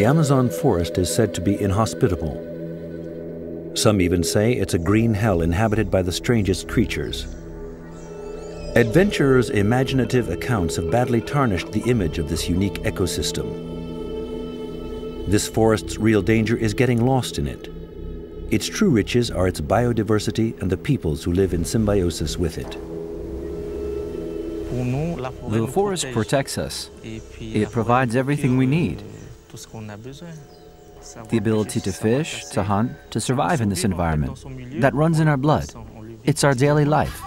Amazon forest is said to be inhospitable. Some even say it's a green hell inhabited by the strangest creatures. Adventurers' imaginative accounts have badly tarnished the image of this unique ecosystem. This forest's real danger is getting lost in it. Its true riches are its biodiversity and the peoples who live in symbiosis with it. The forest protects us. It provides everything we need. The ability to fish, to hunt, to survive in this environment. That runs in our blood. It's our daily life.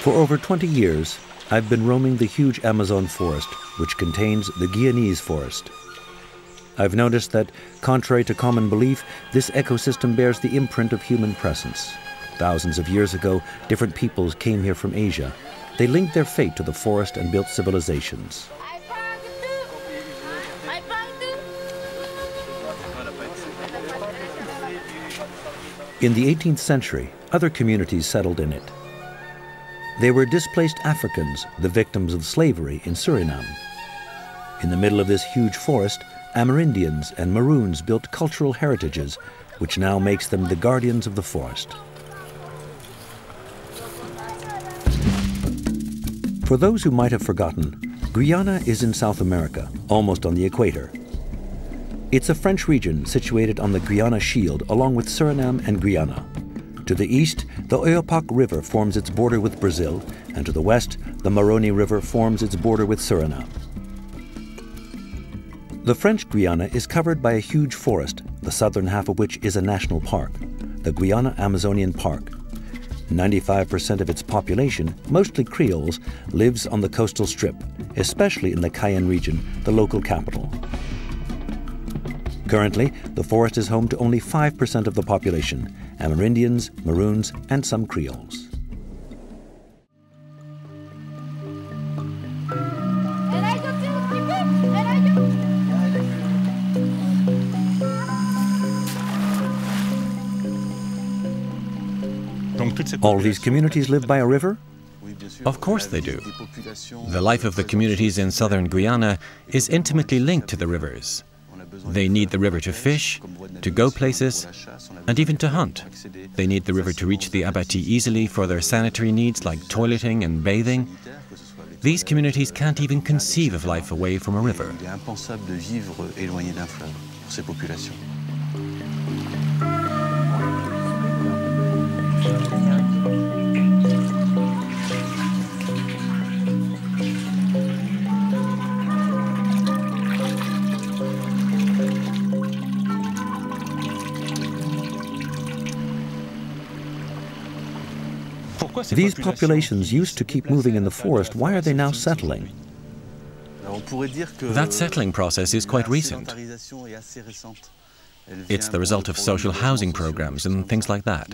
For over 20 years, I've been roaming the huge Amazon forest, which contains the Guianese forest. I've noticed that, contrary to common belief, this ecosystem bears the imprint of human presence. Thousands of years ago, different peoples came here from Asia. They linked their fate to the forest and built civilizations. In the 18th century, other communities settled in it. They were displaced Africans, the victims of slavery in Suriname. In the middle of this huge forest, Amerindians and Maroons built cultural heritages, which now makes them the guardians of the forest. For those who might have forgotten, Guyana is in South America, almost on the equator. It's a French region situated on the Guiana Shield, along with Suriname and Guyana. To the east, the Oyapock River forms its border with Brazil, and to the west, the Maroni River forms its border with Suriname. The French Guiana is covered by a huge forest, the southern half of which is a national park, the Guiana Amazonian Park. 95% of its population, mostly Creoles, lives on the coastal strip, especially in the Cayenne region, the local capital. Currently, the forest is home to only 5% of the population, Amerindians, Maroons, and some Creoles. All these communities live by a river? Of course they do. The life of the communities in southern Guyana is intimately linked to the rivers. They need the river to fish, to go places, and even to hunt. They need the river to reach the abattis easily for their sanitary needs like toileting and bathing. These communities can't even conceive of life away from a river. These populations used to keep moving in the forest. Why are they now settling? That settling process is quite recent. It's the result of social housing programs and things like that.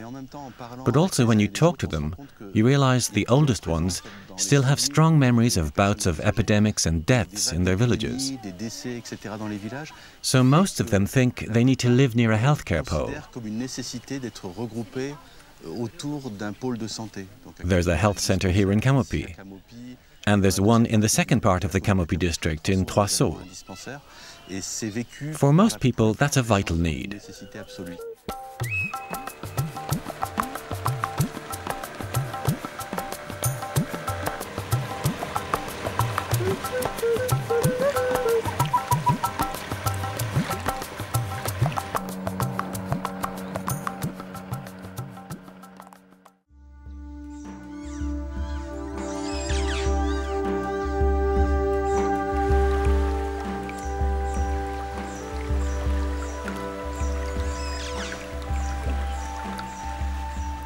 But also when you talk to them, you realize the oldest ones still have strong memories of bouts of epidemics and deaths in their villages. So most of them think they need to live near a healthcare pole. There's a health center here in Camopi, and there's one in the second part of the Camopi district in Trois Sceaux. For most people, that's a vital need.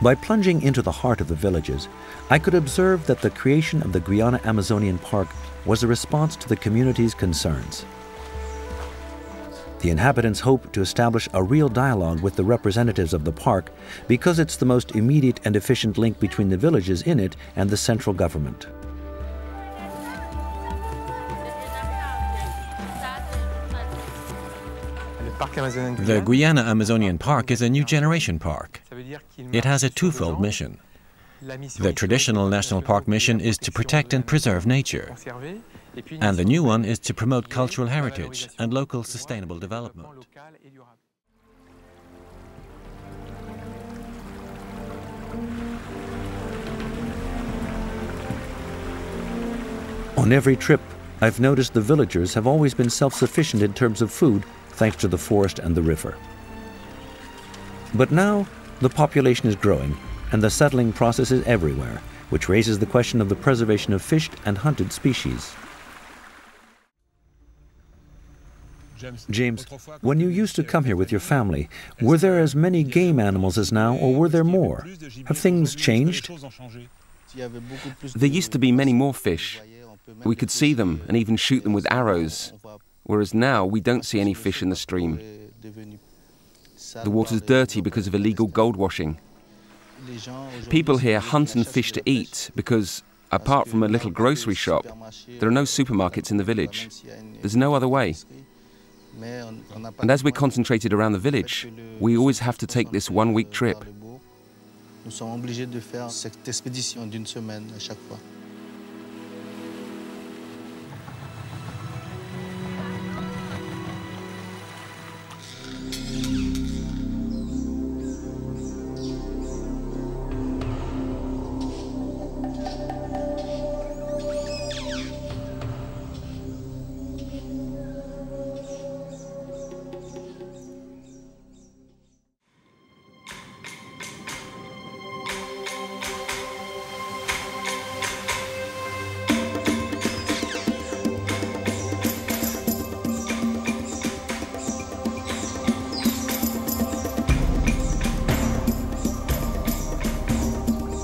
By plunging into the heart of the villages, I could observe that the creation of the Guyana Amazonian Park was a response to the community's concerns. The inhabitants hope to establish a real dialogue with the representatives of the park because it's the most immediate and efficient link between the villages in it and the central government. The Guyana Amazonian Park is a new generation park. It has a twofold mission. The traditional national park mission is to protect and preserve nature, and the new one is to promote cultural heritage and local sustainable development. On every trip, I've noticed the villagers have always been self-sufficient in terms of food, thanks to the forest and the river. But now, the population is growing, and the settling process is everywhere, which raises the question of the preservation of fished and hunted species. James, when you used to come here with your family, were there as many game animals as now, or were there more? Have things changed? There used to be many more fish. We could see them and even shoot them with arrows, whereas now we don't see any fish in the stream. The water's dirty because of illegal gold washing. People here hunt and fish to eat because, apart from a little grocery shop, there are no supermarkets in the village. There's no other way. And as we're concentrated around the village, we always have to take this one-week trip.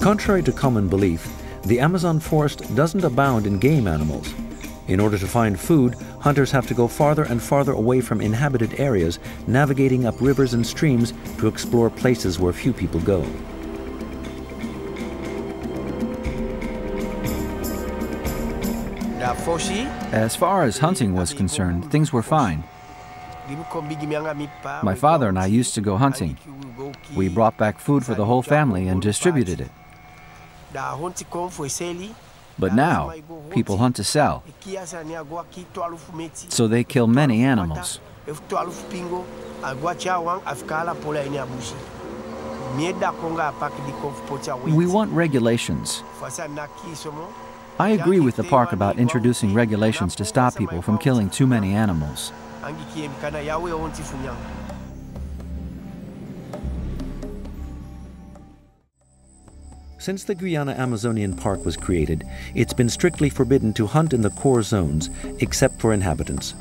Contrary to common belief, the Amazon forest doesn't abound in game animals. In order to find food, hunters have to go farther and farther away from inhabited areas, navigating up rivers and streams to explore places where few people go. As far as hunting was concerned, things were fine. My father and I used to go hunting. We brought back food for the whole family and distributed it. But now, people hunt to sell, so they kill many animals. We want regulations. I agree with the park about introducing regulations to stop people from killing too many animals. Since the Guyana Amazonian Park was created, it's been strictly forbidden to hunt in the core zones, except for inhabitants.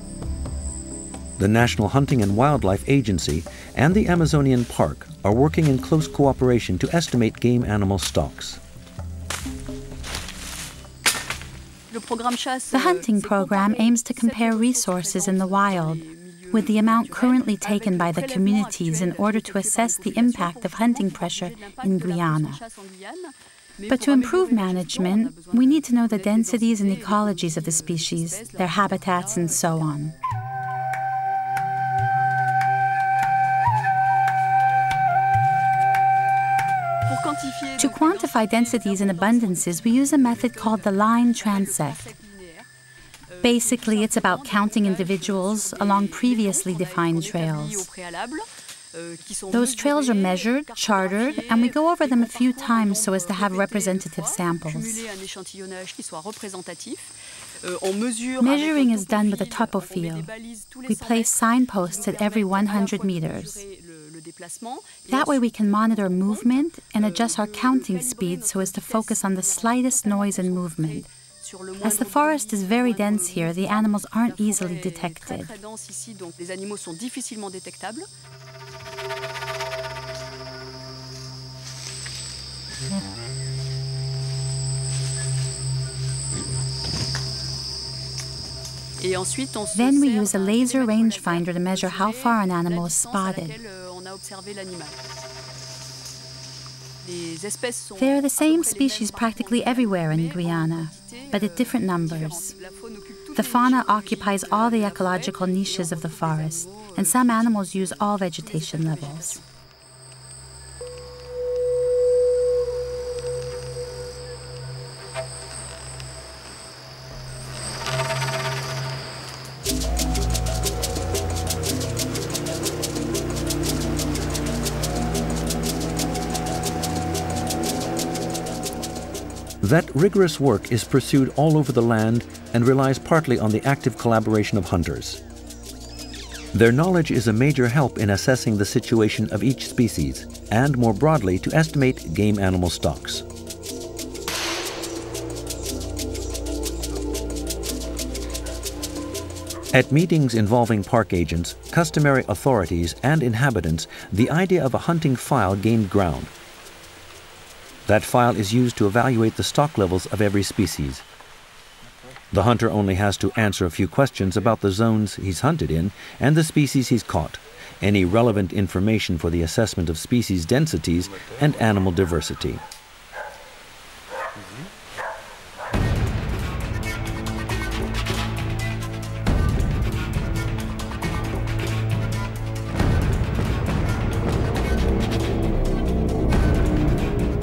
The National Hunting and Wildlife Agency and the Amazonian Park are working in close cooperation to estimate game animal stocks. The hunting program aims to compare resources in the wild with the amount currently taken by the communities in order to assess the impact of hunting pressure in Guyana. But to improve management, we need to know the densities and ecologies of the species, their habitats, and so on. To quantify densities and abundances, we use a method called the line transect. Basically, it's about counting individuals along previously defined trails. Those trails are measured, charted, and we go over them a few times so as to have representative samples. Measuring is done with a topofield. We place signposts at every 100 meters. That way we can monitor movement and adjust our counting speed so as to focus on the slightest noise and movement. As the forest is very dense here, the animals aren't easily detected. Then we use a laser rangefinder to measure how far an animal is spotted. There are the same species practically everywhere in Guyana, but at different numbers. The fauna occupies all the ecological niches of the forest, and some animals use all vegetation levels. That rigorous work is pursued all over the land and relies partly on the active collaboration of hunters. Their knowledge is a major help in assessing the situation of each species and, more broadly, to estimate game animal stocks. At meetings involving park agents, customary authorities, and inhabitants, the idea of a hunting file gained ground. That file is used to evaluate the stock levels of every species. The hunter only has to answer a few questions about the zones he's hunted in and the species he's caught, any relevant information for the assessment of species densities and animal diversity.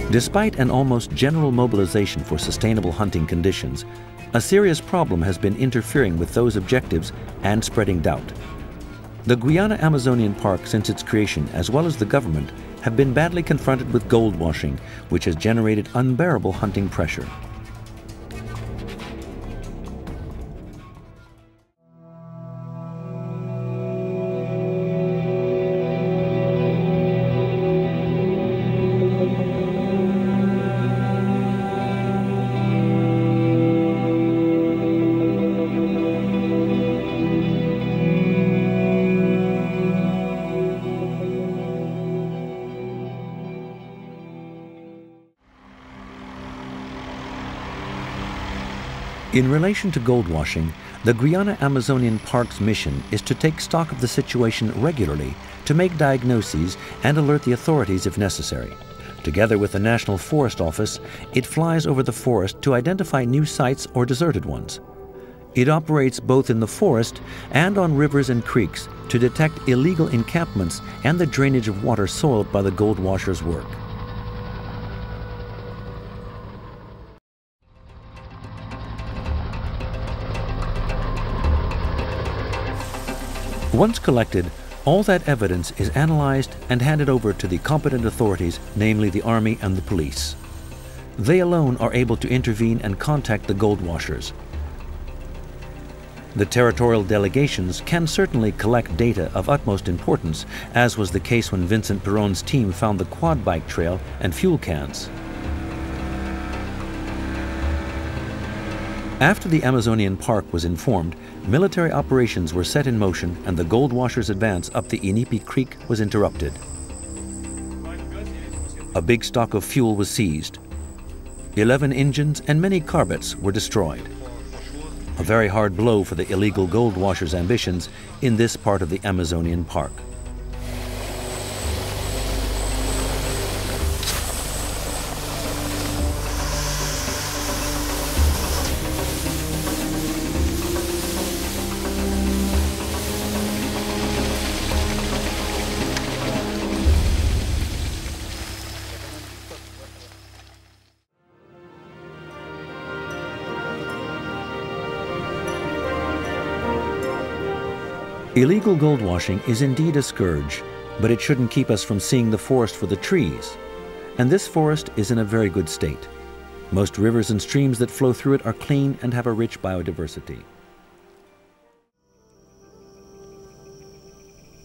Despite an almost general mobilization for sustainable hunting conditions, a serious problem has been interfering with those objectives and spreading doubt. The Guyana Amazonian Park, since its creation, as well as the government, have been badly confronted with gold washing, which has generated unbearable hunting pressure. In relation to gold washing, the Guyana Amazonian Park's mission is to take stock of the situation regularly, to make diagnoses and alert the authorities if necessary. Together with the National Forest Office, it flies over the forest to identify new sites or deserted ones. It operates both in the forest and on rivers and creeks to detect illegal encampments and the drainage of water soiled by the gold washers' work. Once collected, all that evidence is analyzed and handed over to the competent authorities, namely the Army and the police. They alone are able to intervene and contact the gold washers. The territorial delegations can certainly collect data of utmost importance, as was the case when Vincent Perron's team found the quad bike trail and fuel cans. After the Amazonian Park was informed, military operations were set in motion and the gold washers' advance up the Inipi Creek was interrupted. A big stock of fuel was seized. 11 engines and many carbettes were destroyed. A very hard blow for the illegal gold washers' ambitions in this part of the Amazonian Park. Illegal gold washing is indeed a scourge, but it shouldn't keep us from seeing the forest for the trees. And this forest is in a very good state. Most rivers and streams that flow through it are clean and have a rich biodiversity.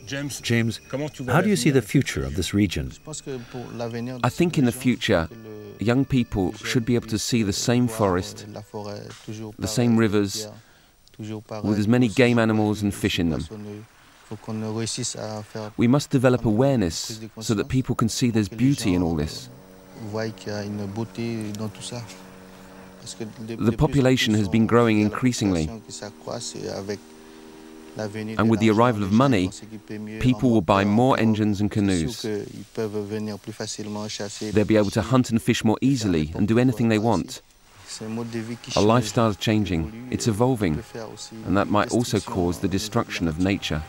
James, how do you see the future of this region? I think in the future, young people should be able to see the same forest, the same rivers, with as many game animals and fish in them. We must develop awareness so that people can see there's beauty in all this. The population has been growing increasingly, and with the arrival of money, people will buy more engines and canoes. They'll be able to hunt and fish more easily and do anything they want. Our lifestyle is changing, it's evolving, and that might also cause the destruction of nature.